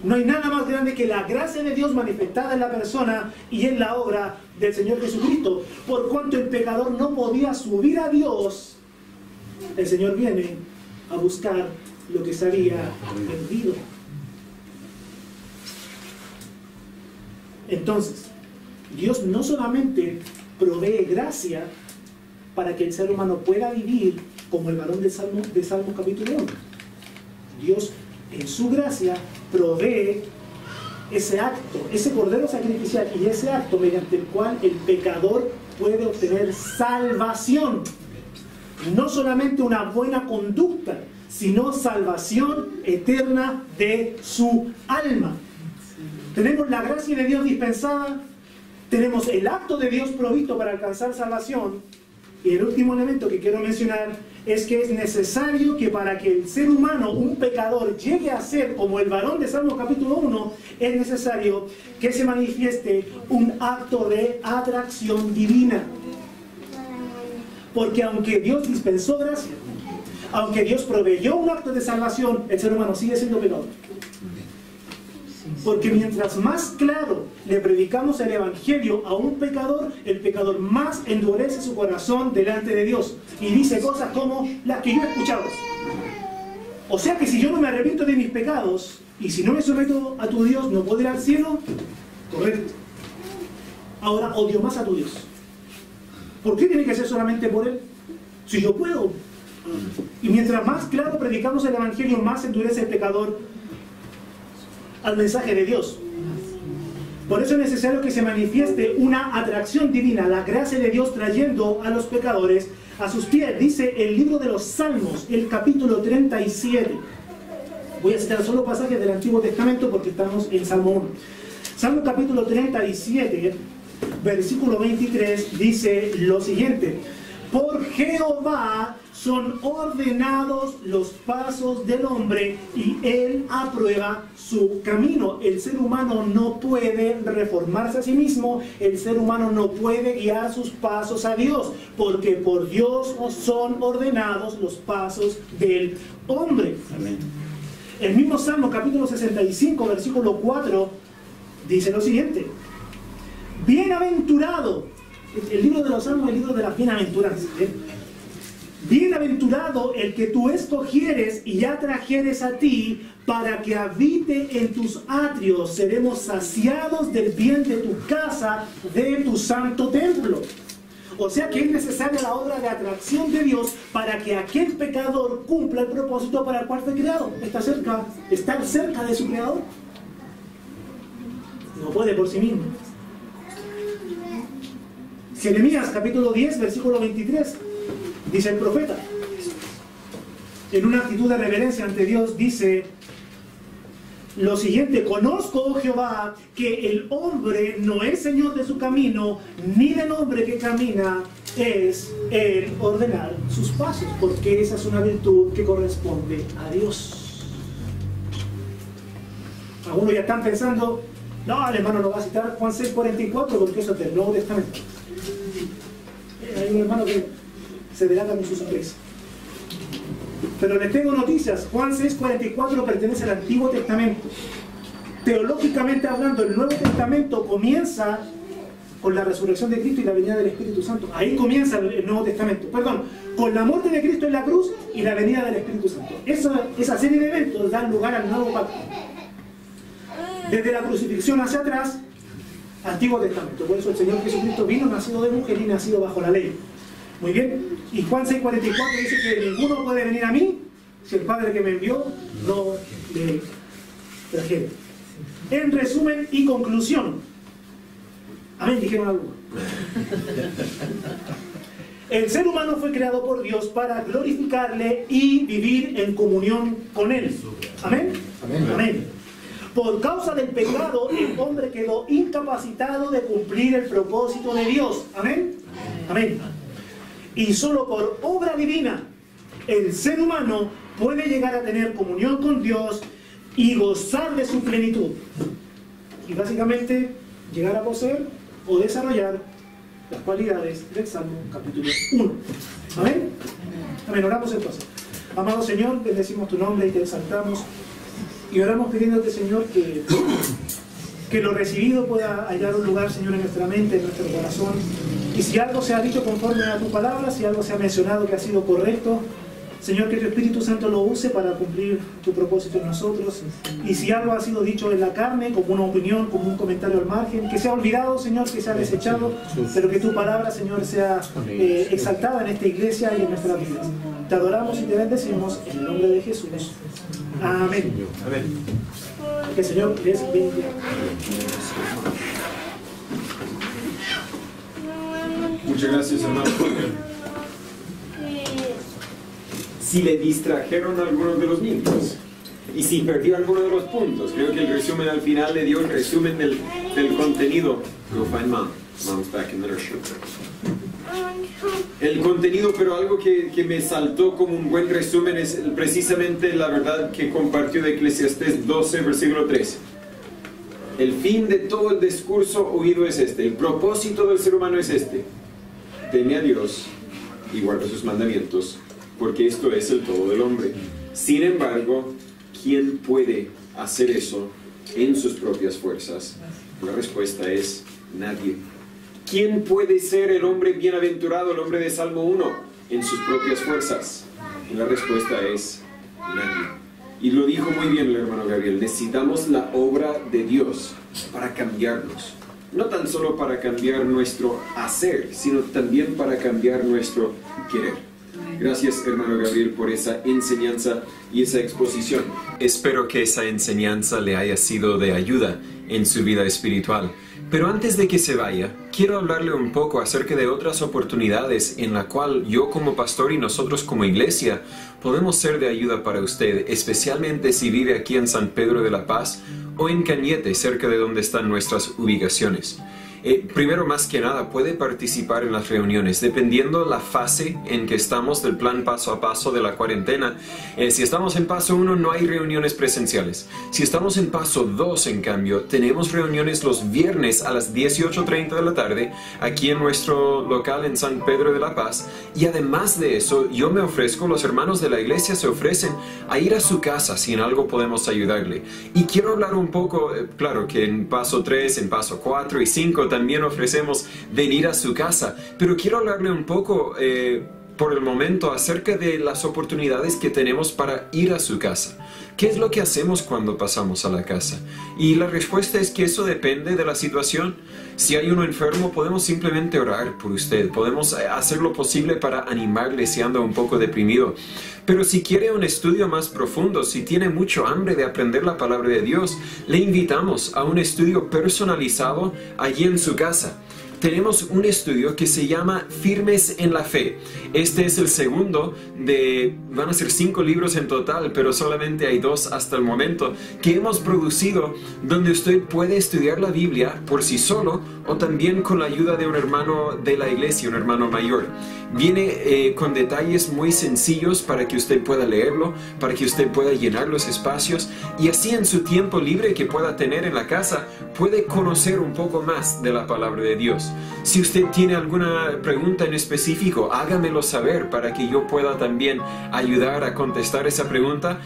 No hay nada más grande que la gracia de Dios manifestada en la persona y en la obra del Señor Jesucristo. Por cuanto el pecador no podía subir a Dios, el Señor viene a buscar lo que se había perdido. Entonces, Dios no solamente provee gracia para que el ser humano pueda vivir como el varón de Salmos capítulo 1. Dios, en su gracia, provee ese acto, ese cordero sacrificial y ese acto mediante el cual el pecador puede obtener salvación. No solamente una buena conducta, sino salvación eterna de su alma. Tenemos la gracia de Dios dispensada, tenemos el acto de Dios provisto para alcanzar salvación, y el último elemento que quiero mencionar es que es necesario que para que el ser humano, un pecador, llegue a ser como el varón de Salmos capítulo 1, es necesario que se manifieste un acto de atracción divina. Porque aunque Dios dispensó gracia, aunque Dios proveyó un acto de salvación, el ser humano sigue siendo pecador. Porque mientras más claro le predicamos el Evangelio a un pecador, el pecador más endurece su corazón delante de Dios y dice cosas como las que yo he escuchado. O sea que si yo no me arrepiento de mis pecados y si no me someto a tu Dios, ¿no puedo ir al cielo? Correcto. Ahora odio más a tu Dios. ¿Por qué tiene que ser solamente por Él? Si yo puedo. Y mientras más claro predicamos el Evangelio, más endurece el pecador al mensaje de Dios. Por eso es necesario que se manifieste una atracción divina, la gracia de Dios trayendo a los pecadores a sus pies. Dice el libro de los Salmos, el capítulo 37. Voy a citar solo pasajes del Antiguo Testamento porque estamos en Salmo 1. Salmo capítulo 37, versículo 23, dice lo siguiente: por Jehová son ordenados los pasos del hombre y Él aprueba su camino. El ser humano no puede reformarse a sí mismo, el ser humano no puede guiar sus pasos a Dios, porque por Dios son ordenados los pasos del hombre. Amén. El mismo Salmo capítulo 65, versículo 4, dice lo siguiente: bienaventurado. El libro de los Salmos es el libro de las bienaventuranzas. bienaventurado el que tú escogieres y atrajeres a ti para que habite en tus atrios. Seremos saciados del bien de tu casa, de tu santo templo. O sea que es necesaria la obra de atracción de Dios para que aquel pecador cumpla el propósito para el cual fue creado. Estar cerca de su creador. No puede por sí mismo. Jeremías capítulo 10, versículo 23, dice el profeta, en una actitud de reverencia ante Dios, dice lo siguiente: conozco, oh Jehová, que el hombre no es señor de su camino, ni del hombre que camina es el ordenar sus pasos, porque esa es una virtud que corresponde a Dios. Algunos ya están pensando, no, el hermano no va a citar Juan 6:44 porque eso es del Nuevo Testamento. Hay un hermano que se delata con su sorpresa. Pero les tengo noticias. Juan 6:44 pertenece al Antiguo Testamento. Teológicamente hablando, el Nuevo Testamento comienza con la resurrección de Cristo y la venida del Espíritu Santo. Ahí comienza el Nuevo Testamento. Perdón, con la muerte de Cristo en la cruz y la venida del Espíritu Santo. Esa serie de eventos dan lugar al Nuevo Pacto. Desde la crucifixión hacia atrás, Antiguo Testamento. Por eso el Señor Jesucristo vino nacido de mujer y nacido bajo la ley. Muy bien. Y Juan 6:44 dice que ninguno puede venir a mí si el Padre que me envió no le trajera. En resumen y conclusión. Amén, dijeron algo. El ser humano fue creado por Dios para glorificarle y vivir en comunión con Él. Amén. Amén. Amén. Por causa del pecado, el hombre quedó incapacitado de cumplir el propósito de Dios. Amén. Amén. Y solo por obra divina, el ser humano puede llegar a tener comunión con Dios y gozar de su plenitud. Y básicamente, llegar a poseer o desarrollar las cualidades del Salmo capítulo 1. Amén. Amén. Oramos entonces. Amado Señor, bendecimos tu nombre y te exaltamos. Y oramos pidiéndote, Señor, que lo recibido pueda hallar un lugar, Señor, en nuestra mente, en nuestro corazón. Y si algo se ha dicho conforme a tu palabra, si algo se ha mencionado que ha sido correcto, Señor, que tu Espíritu Santo lo use para cumplir tu propósito en nosotros. Y si algo ha sido dicho en la carne, como una opinión, como un comentario al margen, que sea olvidado, Señor, que sea desechado, pero que tu palabra, Señor, sea exaltada en esta iglesia y en nuestras vidas. Te adoramos y te bendecimos en el nombre de Jesús. Amén. Amén. Que el Señor les bendiga. Muchas gracias, hermano. Si le distrajeron a algunos de los niños y si perdió alguno de los puntos, creo que el resumen al final le dio el resumen del contenido. Go find mom. Mom's back in the nursery. El contenido, pero algo que me saltó como un buen resumen es precisamente la verdad que compartió de Eclesiastés 12, versículo 13. El fin de todo el discurso oído es este, el propósito del ser humano es este: teme a Dios y guarda sus mandamientos, porque esto es el todo del hombre. Sin embargo, ¿quién puede hacer eso en sus propias fuerzas? La respuesta es nadie. ¿Quién puede ser el hombre bienaventurado, el hombre de Salmo 1, en sus propias fuerzas? Y la respuesta es nadie. Y lo dijo muy bien el hermano Gabriel, necesitamos la obra de Dios para cambiarnos. No tan solo para cambiar nuestro hacer, sino también para cambiar nuestro querer. Gracias, hermano Gabriel, por esa enseñanza y esa exposición. Espero que esa enseñanza le haya sido de ayuda en su vida espiritual. Pero antes de que se vaya, quiero hablarle un poco acerca de otras oportunidades en la cual yo como pastor y nosotros como iglesia podemos ser de ayuda para usted, especialmente si vive aquí en San Pedro de la Paz o en Cañete, cerca de donde están nuestras ubicaciones. Primero, más que nada, puede participar en las reuniones, dependiendo la fase en que estamos del plan paso a paso de la cuarentena. Si estamos en paso 1, no hay reuniones presenciales. Si estamos en paso 2, en cambio, tenemos reuniones los viernes a las 18:30 de la tarde, aquí en nuestro local en San Pedro de la Paz. Y además de eso, yo me ofrezco, los hermanos de la iglesia se ofrecen a ir a su casa si en algo podemos ayudarle. Y quiero hablar un poco, claro que en paso 3, en paso 4 y 5, también ofrecemos venir a su casa, pero quiero hablarle un poco por el momento acerca de las oportunidades que tenemos para ir a su casa. ¿Qué es lo que hacemos cuando pasamos a la casa? Y la respuesta es que eso depende de la situación. Si hay uno enfermo, podemos simplemente orar por usted. Podemos hacer lo posible para animarle si anda un poco deprimido. Pero si quiere un estudio más profundo, si tiene mucho hambre de aprender la palabra de Dios, le invitamos a un estudio personalizado allí en su casa. Tenemos un estudio que se llama Firmes en la Fe. Este es el segundo van a ser 5 libros en total, pero solamente hay 2 hasta el momento, que hemos producido, donde usted puede estudiar la Biblia por sí solo o también con la ayuda de un hermano de la iglesia, un hermano mayor. Viene con detalles muy sencillos para que usted pueda leerlo, para que usted pueda llenar los espacios y así en su tiempo libre que pueda tener en la casa, puede conocer un poco más de la palabra de Dios. Si usted tiene alguna pregunta en específico, hágamelo saber para que yo pueda también ayudar a contestar esa pregunta.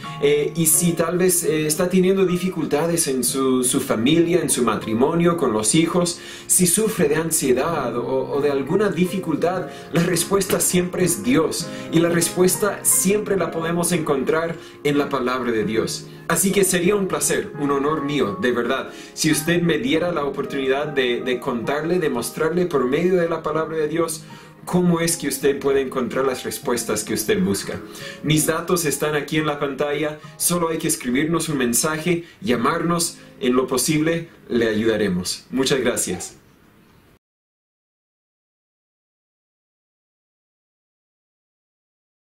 Y si tal vez está teniendo dificultades en su familia, en su matrimonio, con los hijos, si sufre de ansiedad o de alguna dificultad, la respuesta siempre es Dios. Y la respuesta siempre la podemos encontrar en la palabra de Dios. Así que sería un placer, un honor mío, de verdad, si usted me diera la oportunidad de contarle, de mostrarle por medio de la palabra de Dios cómo es que usted puede encontrar las respuestas que usted busca. Mis datos están aquí en la pantalla, solo hay que escribirnos un mensaje, llamarnos, en lo posible le ayudaremos. Muchas gracias.